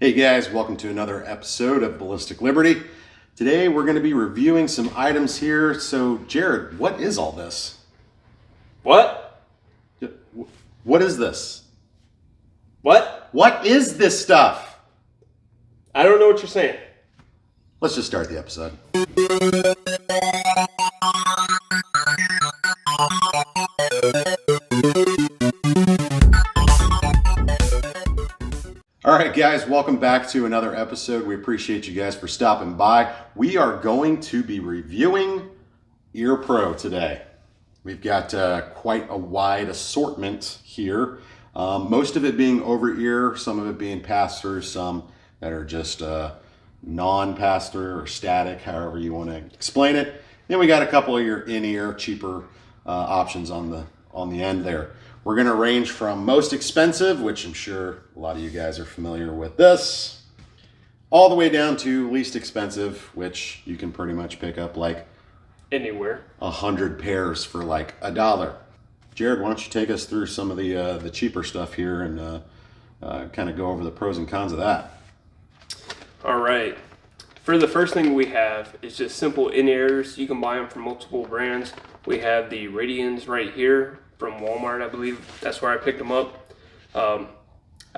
Hey guys, welcome to another episode of Ballistic Liberty. Today we're going to be reviewing some items here. So Jared, what is all this? What? What is this? What? What is this stuff? I don't know what you're saying. Let's just start the episode. All right, guys, welcome back to another episode. We appreciate you guys for stopping by. We are going to be reviewing Ear Pro today. We've got quite a wide assortment here. Most of it being over ear, some of it being pass-through, some that are just non-pass-through or static, however you want to explain it. Then we got a couple of your in-ear, cheaper options on the end there. We're going to range from most expensive, which I'm sure a lot of you guys are familiar with this, all the way down to least expensive, which you can pretty much pick up like anywhere. 100 pairs for like $1. Jared, why don't you take us through some of the cheaper stuff here and kind of go over the pros and cons of that. All right. For the first thing we have is just simple in-ears. You can buy them from multiple brands. We have the Radians right here from Walmart, I believe. That's where I picked them up. I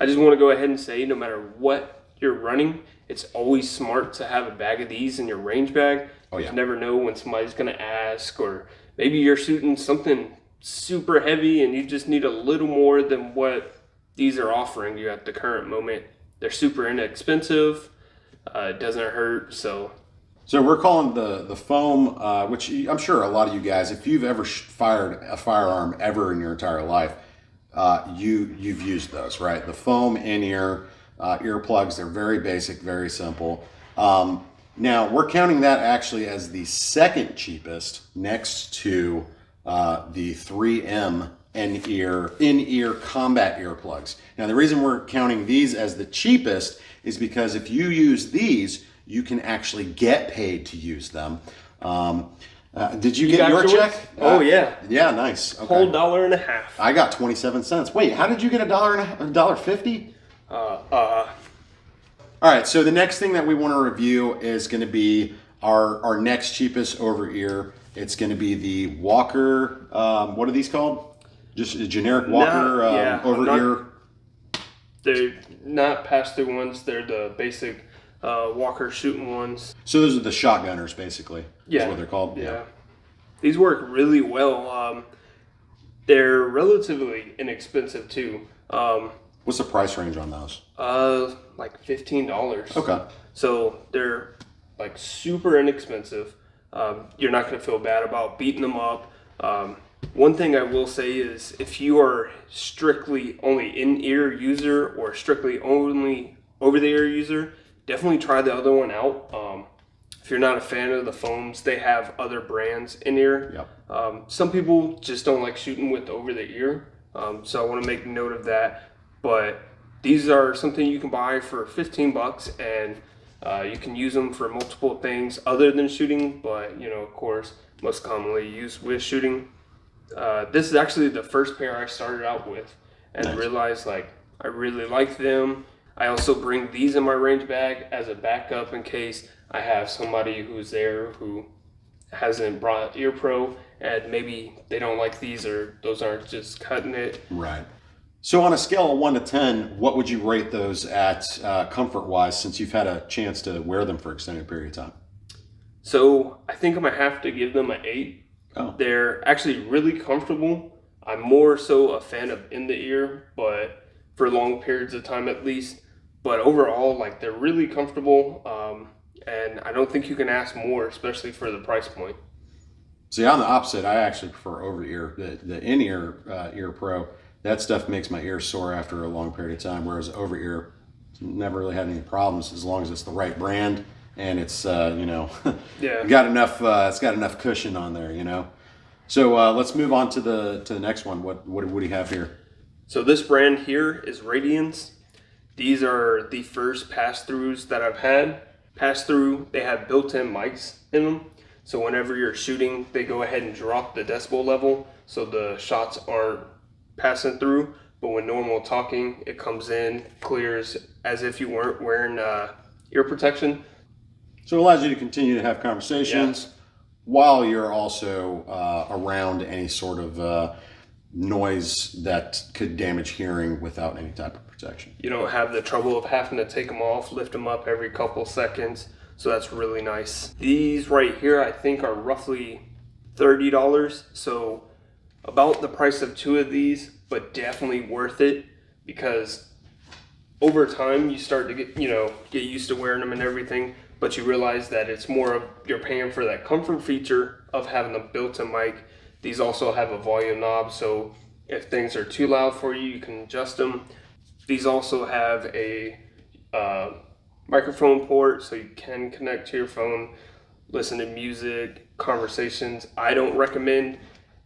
just want to go ahead and say, no matter what you're running, it's always smart to have a bag of these in your range bag. Oh, yeah. You never know when somebody's going to ask, or maybe you're shooting something super heavy and you just need a little more than what these are offering you at the current moment. They're super inexpensive. It doesn't hurt, So we're calling the foam, which I'm sure a lot of you guys, if you've ever fired a firearm ever in your entire life, you've used those, right? The foam in-ear earplugs, they're very basic, very simple. Now, we're counting that actually as the second cheapest next to the 3M in-ear combat earplugs. Now, the reason we're counting these as the cheapest is because if you use these, you can actually get paid to use them. Did you get your check? Oh, yeah. Yeah, nice. Okay. Whole $1.50. I got 27 cents. Wait, how did you get $1.50? All right, so the next thing that we want to review is going to be our next cheapest over ear. It's going to be the Walker, what are these called? Just a generic Walker over ear. They're not pass-through ones. They're the basic Walker shooting ones. So those are the shotgunners, basically. Yeah. Is what they're called. Yeah. These work really well. They're relatively inexpensive too. What's the price range on those? Like $15. Okay. So they're like super inexpensive. You're not going to feel bad about beating them up. One thing I will say is if you are strictly only in-ear user or strictly only over-the-ear user, definitely try the other one out. If you're not a fan of the foams, they have other brands in-ear. Yep. Some people just don't like shooting with over-the-ear, so I want to make note of that. But these are something you can buy for $15, and you can use them for multiple things other than shooting, but, of course, most commonly used with shooting. This is actually the first pair I started out with and realized I really like them. I also bring these in my range bag as a backup in case I have somebody who's there who hasn't brought Ear Pro and maybe they don't like these or those aren't just cutting it. Right. So on a scale of 1 to 10, what would you rate those at comfort-wise since you've had a chance to wear them for an extended period of time? So I think I'm going to have to give them an 8. Oh. They're actually really comfortable. I'm more so a fan of in the ear, but for long periods of time at least. But overall, they're really comfortable, and I don't think you can ask more, especially for the price point. See, I'm the opposite. I actually prefer over-ear. The in-ear Ear Pro, that stuff makes my ears sore after a long period of time, whereas over-ear, never really had any problems as long as it's the right brand. And it's got enough. It's got enough cushion on there, So let's move on to the next one. What do you have here? So this brand here is Radians. These are the first pass-throughs that I've had. Pass-through, they have built-in mics in them. So whenever you're shooting, they go ahead and drop the decibel level so the shots aren't passing through. but when normal talking, it comes in, clears as if you weren't wearing ear protection. So it allows you to continue to have conversations while you're also around any sort of noise that could damage hearing without any type of protection. You don't have the trouble of having to take them off, lift them up every couple seconds. So that's really nice. These right here, I think, are roughly $30. So about the price of two of these, but definitely worth it, because over time you start to get used to wearing them and everything, but you realize that it's more of you're paying for that comfort feature of having a built-in mic. These also have a volume knob, so if things are too loud for you, you can adjust them. These also have a microphone port, so you can connect to your phone, listen to music, conversations. I don't recommend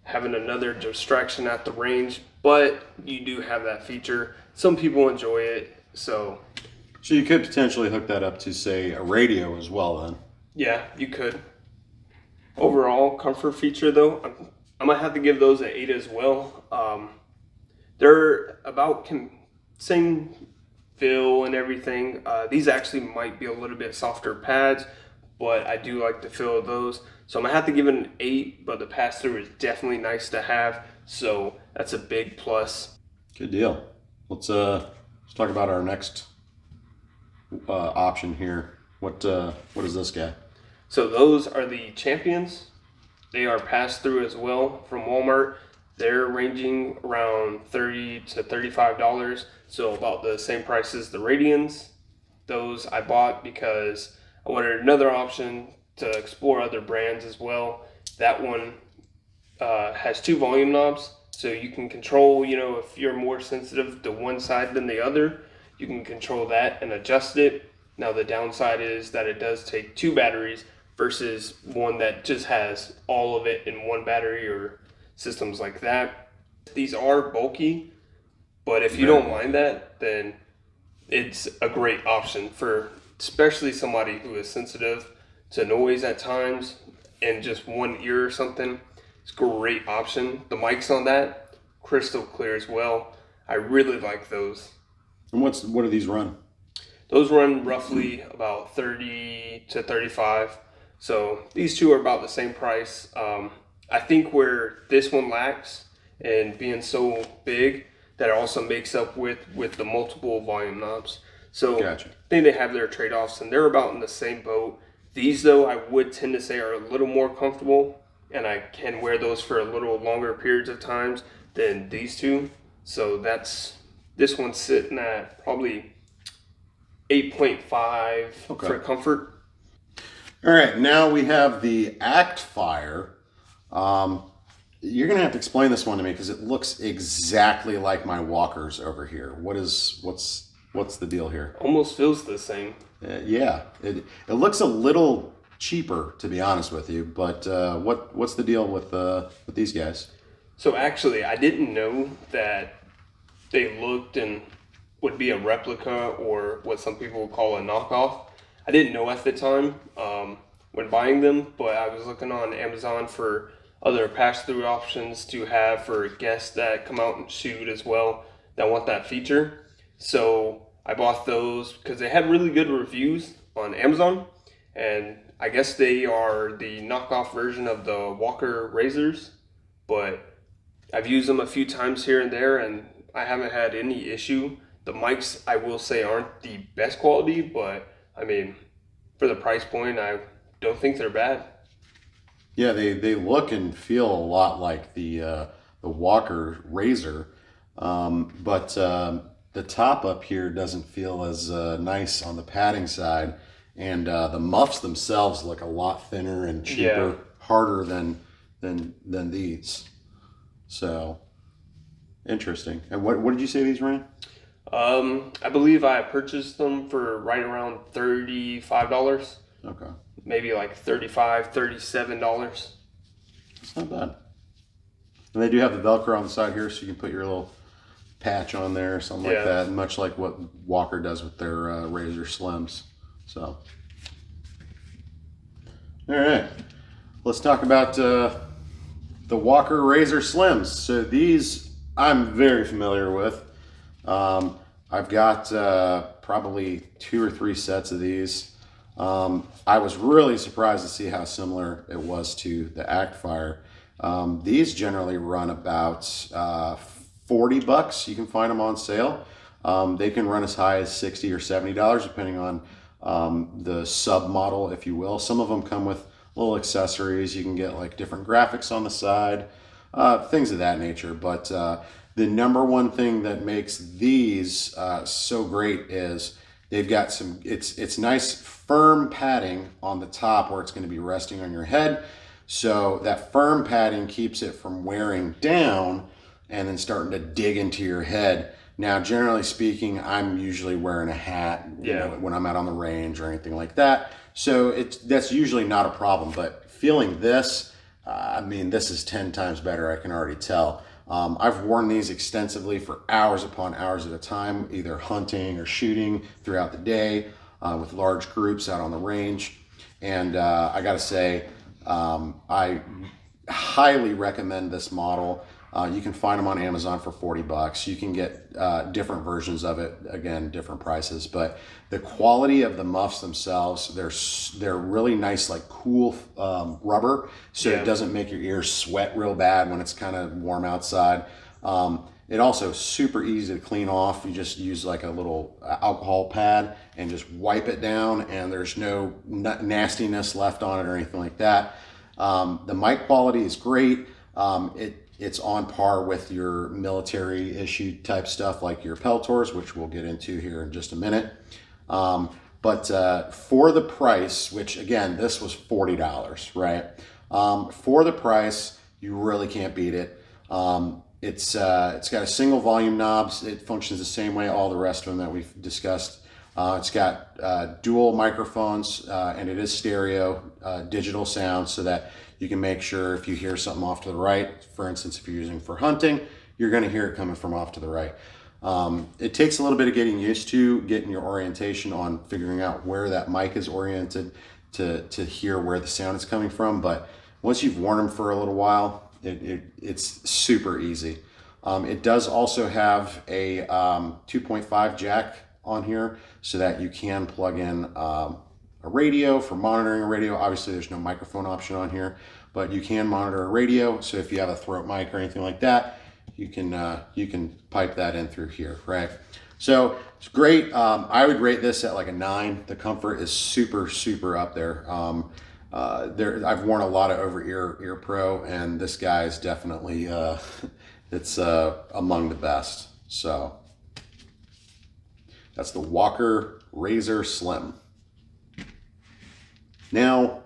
having another distraction at the range, but you do have that feature. Some people enjoy it, so you could potentially hook that up to, say, a radio as well then. yeah, you could. Overall comfort feature though, I might have to give those an 8 as well. They're about same feel and everything. These actually might be a little bit softer pads, but I do like the feel of those. So I'm gonna have to give it an 8, but the pass-through is definitely nice to have. So that's a big plus. Good deal. Let's talk about our next option here. What is this guy? So those are the Champions. They are pass-through as well from Walmart. They're ranging around $30 to $35, so about the same price as the Radians. Those I bought because I wanted another option to explore other brands as well. That one has 2 volume knobs, so you can control, if you're more sensitive to one side than the other, you can control that and adjust it. Now the downside is that it does take 2 batteries versus one that just has all of it in one battery or systems like that. These are bulky, but if you don't mind that, then it's a great option for especially somebody who is sensitive to noise at times and just one ear or something. It's a great option. The mics on that, crystal clear as well. I really like those. And what do these run? Those run roughly about 30 to 35. So these two are about the same price. I think where this one lacks, and being so big, that it also makes up with the multiple volume knobs. So Gotcha. I think they have their trade-offs, and they're about in the same boat. These, though, I would tend to say are a little more comfortable, and I can wear those for a little longer periods of times than these two. So this one's sitting at probably 8.5 for comfort. All right, now we have the ActFire. You're gonna have to explain this one to me because it looks exactly like my walkers over here. What's the deal here? Almost feels the same. Yeah, it looks a little cheaper, to be honest with you. But what's the deal with these guys? So actually, I didn't know that they looked and would be a replica, or what some people would call a knockoff. I didn't know at the time when buying them, but I was looking on Amazon for other pass-through options to have for guests that come out and shoot as well that want that feature. So I bought those because they had really good reviews on Amazon, and I guess they are the knockoff version of the Walker Razors, but I've used them a few times here and there, and I haven't had any issue. The mics, I will say, aren't the best quality, but I mean, for the price point, I don't think they're bad. Yeah, they look and feel a lot like the Walker Razor, but the top up here doesn't feel as nice on the padding side, and the muffs themselves look a lot thinner and cheaper, harder than these. So interesting. And what did you say these ran? I believe I purchased them for right around $35. Okay. Maybe like $35, $37. It's not bad. And they do have the Velcro on the side here, so you can put your little patch on there or something like that, much like what Walker does with their Razor Slims. So, all right, let's talk about the Walker Razor Slims. So these, I'm very familiar with. I've got probably 2 or 3 sets of these. I was really surprised to see how similar it was to the ActFire. These generally run about $40. You can find them on sale. They can run as high as $60 or $70 depending on the sub model, if you will. Some of them come with little accessories. You can get like different graphics on the side, things of that nature. But the number one thing that makes these so great is they've got some, it's nice firm padding on the top where it's going to be resting on your head. So that firm padding keeps it from wearing down and then starting to dig into your head. Now, generally speaking, I'm usually wearing a hat when I'm out on the range or anything like that. So that's usually not a problem. But feeling this, I mean, this is 10 times better, I can already tell. I've worn these extensively for hours upon hours at a time, either hunting or shooting throughout the day with large groups out on the range. And I got to say, I highly recommend this model. You can find them on Amazon for $40. You can get different versions of it, again, different prices. But the quality of the muffs themselves, they're really nice, like cool rubber, so it doesn't make your ears sweat real bad when it's kind of warm outside. It also super easy to clean off. You just use like a little alcohol pad and just wipe it down, and there's no nastiness left on it or anything like that. The mic quality is great. It's on par with your military issued type stuff like your Peltors, which we'll get into here in just a minute. But for the price, which again, this was $40, right? For the price, you really can't beat it. It's got a single volume knobs. It functions the same way all the rest of them that we've discussed. It's got dual microphones, and it is stereo digital sound, so that you can make sure if you hear something off to the right, for instance, if you're using for hunting, you're going to hear it coming from off to the right. It takes a little bit of getting used to, getting your orientation on figuring out where that mic is oriented to hear where the sound is coming from. But once you've worn them for a little while, it's super easy. It does also have a 2.5 jack on here so that you can plug in a radio for monitoring a radio. Obviously there's no microphone option on here, but you can monitor a radio. So if you have a throat mic or anything like that, you can pipe that in through here, right? So it's great. I would rate this at like a 9. The comfort is super, super up there. I've worn a lot of over-ear Pro, and this guy is definitely, it's among the best. So that's the Walker Razor Slim. Now,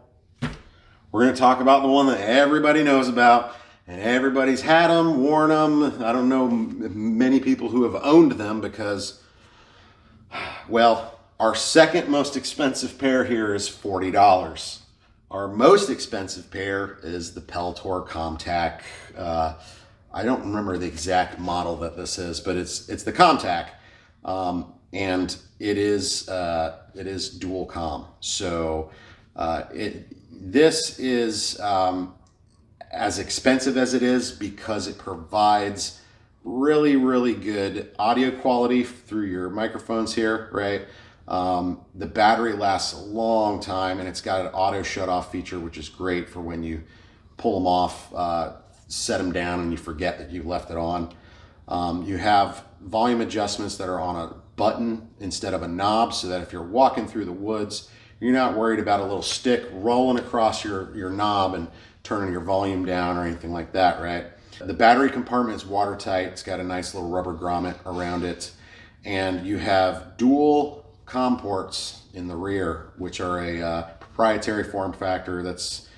we're going to talk about the one that everybody knows about, and everybody's had them, worn them. I don't know many people who have owned them because, well, our second most expensive pair here is $40. Our most expensive pair is the Peltor Comtac. I don't remember the exact model that this is, but it's the Comtac, and it is dual comm. So this is as expensive as it is because it provides really, really good audio quality through your microphones here, right? The battery lasts a long time, and it's got an auto shut off feature, which is great for when you pull them off, set them down, and you forget that you left it on. You have volume adjustments that are on a button instead of a knob, so that if you're walking through the woods, you're not worried about a little stick rolling across your knob and turning your volume down or anything like that, right? The battery compartment is watertight. It's got a nice little rubber grommet around it. And you have dual COM ports in the rear, which are a proprietary form factor that's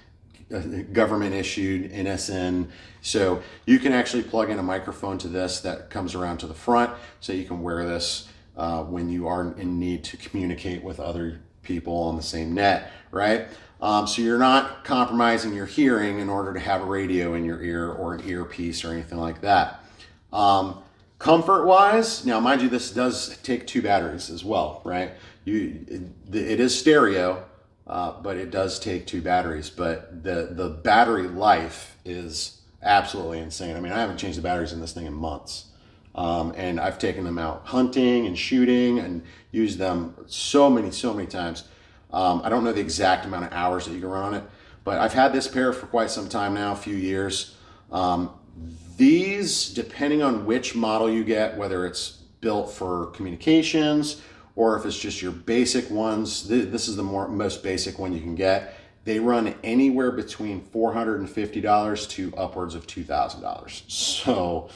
government issued, NSN. So you can actually plug in a microphone to this that comes around to the front, so you can wear this when you are in need to communicate with other people on the same net, right? So you're not compromising your hearing in order to have a radio in your ear or an earpiece or anything like that. Comfort wise, now mind you, this does take 2 batteries as well, right? It is stereo, but it does take 2 batteries, but the battery life is absolutely insane. I mean, I haven't changed the batteries in this thing in months. And I've taken them out hunting and shooting and used them so many times. I don't know the exact amount of hours that you can run on it, but I've had this pair for quite some time now, a few years. These, depending on which model you get, whether it's built for communications or if it's just your basic ones, this is the most basic one you can get. They run anywhere between $450 to upwards of $2,000. So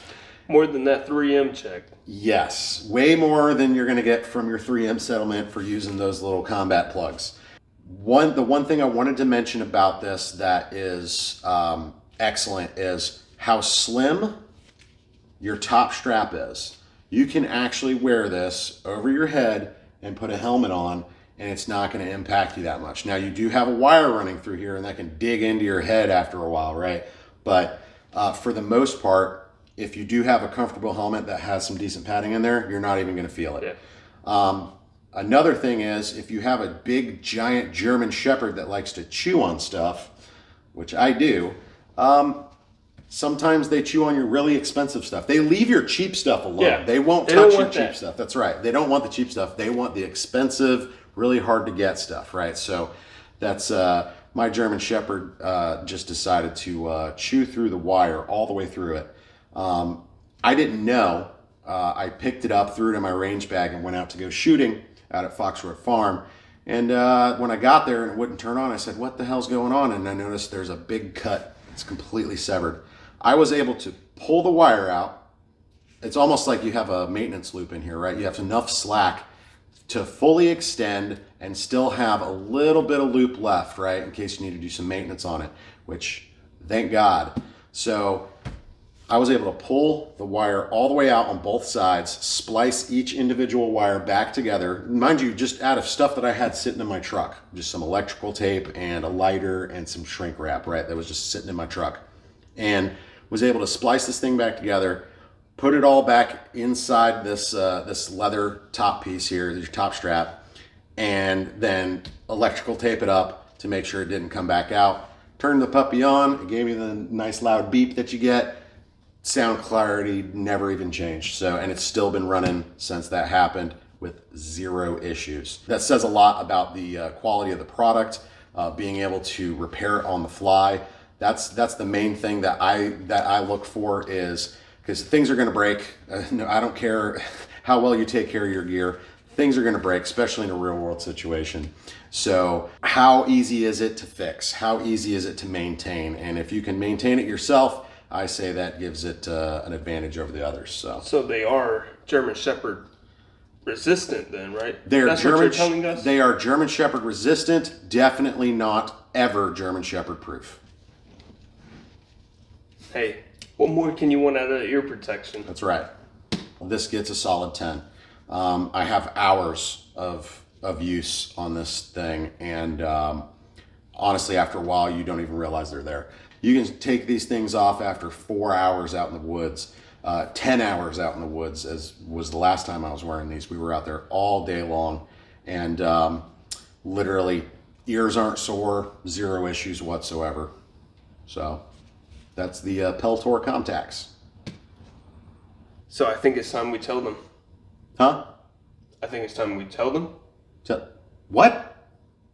more than that 3M check. yes, way more than you're going to get from your 3M settlement for using those little combat plugs. The one thing I wanted to mention about this that is excellent is how slim your top strap is. You can actually wear this over your head and put a helmet on, and it's not going to impact you that much. Now, you do have a wire running through here, and that can dig into your head after a while, right? But for the most part, if you do have a comfortable helmet that has some decent padding in there, you're not even going to feel it. Yeah. Another thing is, if you have a big, giant German Shepherd that likes to chew on stuff, which I do, sometimes they chew on your really expensive stuff. They leave your cheap stuff alone. Yeah, they won't they touch don't your want cheap that. stuff. That's right. They don't want the cheap stuff. They want the expensive, really hard to get stuff, right? So that's my German Shepherd just decided to chew through the wire all the way through it. I didn't know. I picked it up, threw it in my range bag, and went out to go shooting out at Foxwood Farm. And when I got there and it wouldn't turn on, I said, what the hell's going on? And I noticed there's a big cut. It's completely severed. I was able to pull the wire out. It's almost like you have a maintenance loop in here, right? You have enough slack to fully extend and still have a little bit of loop left, right? In case you need to do some maintenance on it, which thank God. So I was able to pull the wire all the way out on both sides, splice each individual wire back together. Mind you, just out of stuff that I had sitting in my truck, just some electrical tape and a lighter and some shrink wrap, right? That was just sitting in my truck. And was able to splice this thing back together, put it all back inside this this leather top piece here, your top strap, and then electrical tape it up to make sure it didn't come back out. Turned the puppy on, it gave me the nice loud beep that you get. Sound clarity never even changed. So, and it's still been running since that happened with zero issues. That says a lot about the quality of the product, being able to repair it on the fly. That's the main thing that I look for, is because things are going to break. No, I don't care how well you take care of your gear. Things are going to break, especially in a real world situation. So how easy is it to fix? How easy is it to maintain? And if you can maintain it yourself, I say that gives it an advantage over the others. So they are German Shepherd resistant then, right? That's what you're telling us? They are German Shepherd resistant, definitely not ever German Shepherd proof. Hey, what more can you want out of ear protection? That's right. This gets a solid 10. I have hours of use on this thing, and honestly, after a while, you don't even realize they're there. You can take these things off after 4 hours out in the woods, 10 hours out in the woods, as was the last time I was wearing these. We were out there all day long, and literally, ears aren't sore, zero issues whatsoever. So that's the Peltor Comtax. So I think it's time we tell them. Huh? I think it's time we tell them. What?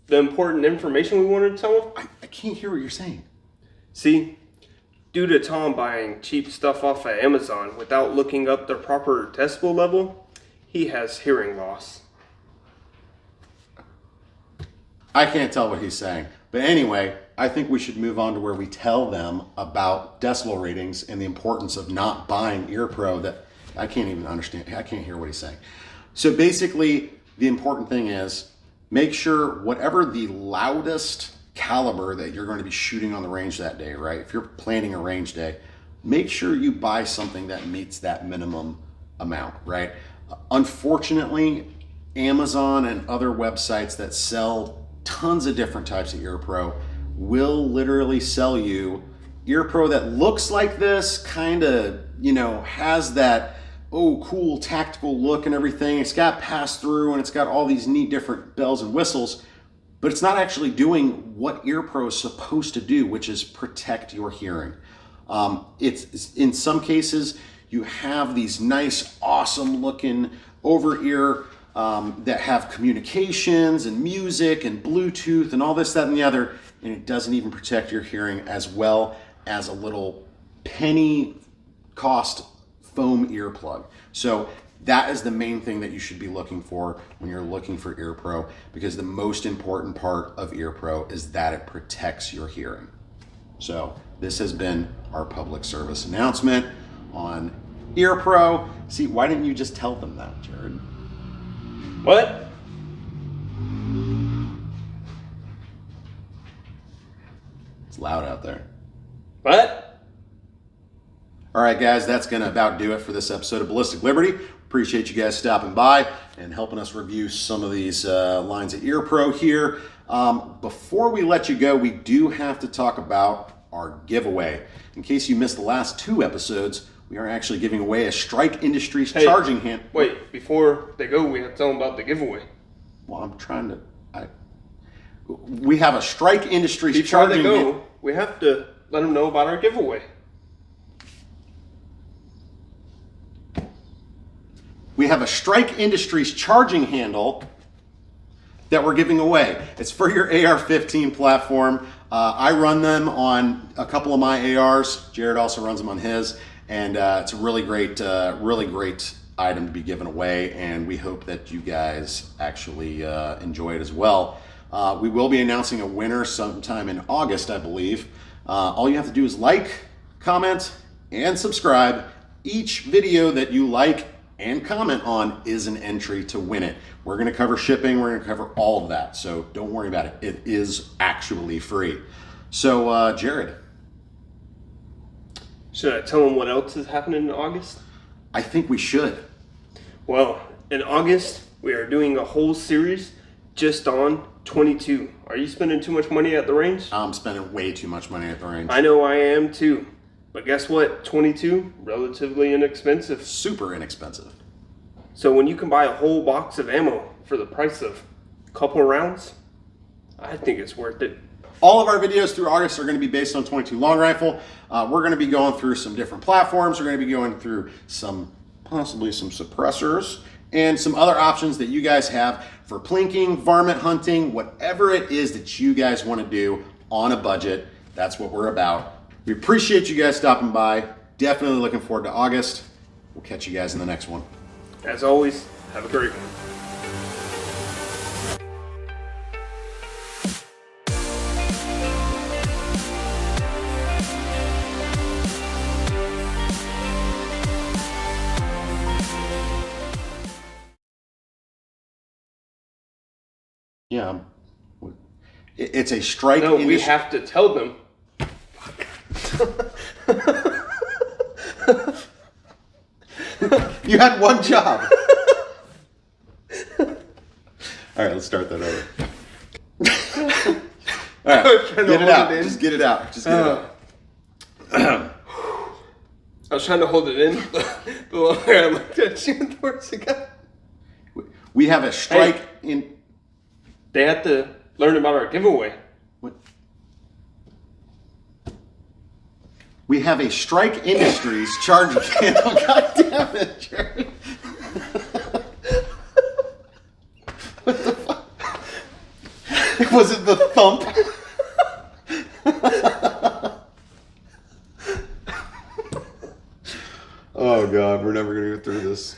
The important information we wanted to tell them? I can't hear what you're saying. See, due to Tom buying cheap stuff off of Amazon without looking up the proper decibel level, he has hearing loss. I can't tell what he's saying. But anyway, I think we should move on to where we tell them about decibel ratings and the importance of not buying Ear Pro. That I can't even understand. I can't hear what he's saying. So basically, the important thing is make sure whatever the loudest caliber that you're going to be shooting on the range that day, right? If you're planning a range day, make sure you buy something that meets that minimum amount, right? Unfortunately, Amazon and other websites that sell tons of different types of Ear Pro will literally sell you Ear Pro that looks like this, kind of, has that, oh, cool tactical look and everything. It's got pass through and it's got all these neat different bells and whistles, but it's not actually doing what Ear Pro is supposed to do, which is protect your hearing. It's in some cases you have these nice, awesome looking over ear that have communications and music and Bluetooth and all this, that, and the other, and it doesn't even protect your hearing as well as a little penny cost foam earplug. So that is the main thing that you should be looking for when you're looking for EarPro, because the most important part of EarPro is that it protects your hearing. So this has been our public service announcement on EarPro. See, why didn't you just tell them that, Jared? What? It's loud out there. What? All right, guys, that's going to about do it for this episode of Ballistic Liberty. Appreciate you guys stopping by and helping us review some of these lines of EarPro here. Before we let you go, we do have to talk about our giveaway. In case you missed the last 2 episodes, we are actually giving away a Strike Industries charging hand. Wait, before they go, we have to tell them about the giveaway. Well, I'm trying to. We have a Strike Industries Before charging. they go, we have to let them know about our giveaway. We have a Strike Industries charging handle that we're giving away. It's for your AR-15 platform. I run them on a couple of my ARs. Jared also runs them on his, and it's a really great item to be given away, and we hope that you guys actually enjoy it as well. We will be announcing a winner sometime in August, I believe. All you have to do is like, comment, and subscribe. Each video that you like and comment on is an entry to win it. We're going to cover shipping. We're going to cover all of that. So don't worry about it. It is actually free. So, Jared. Should I tell them what else is happening in August? I think we should. Well, in August, we are doing a whole series just on 22. Are you spending too much money at the range? I'm spending way too much money at the range. I know I am too. But guess what? 22, relatively inexpensive. Super inexpensive. So when you can buy a whole box of ammo for the price of a couple of rounds, I think it's worth it. All of our videos through August are going to be based on 22 long rifle. We're going to be going through some different platforms. We're going to be going through possibly some suppressors and some other options that you guys have for plinking, varmint hunting, whatever it is that you guys want to do on a budget. That's what we're about. We appreciate you guys stopping by. Definitely looking forward to August. We'll catch you guys in the next one. As always, have a great one. Yeah. It's a Strike. No, we have to tell them. You had one job. All right, let's start that over. All right, get it out. Just get it out. Just get it out. I was trying to hold it in, the longer I looked at you, the worse it got. We have a Strike in. They have to learn about our giveaway. What? We have a Strike Industries charging handle. God damn it, Jerry. What the fuck? Was it the thump? Oh God, we're never gonna get through this.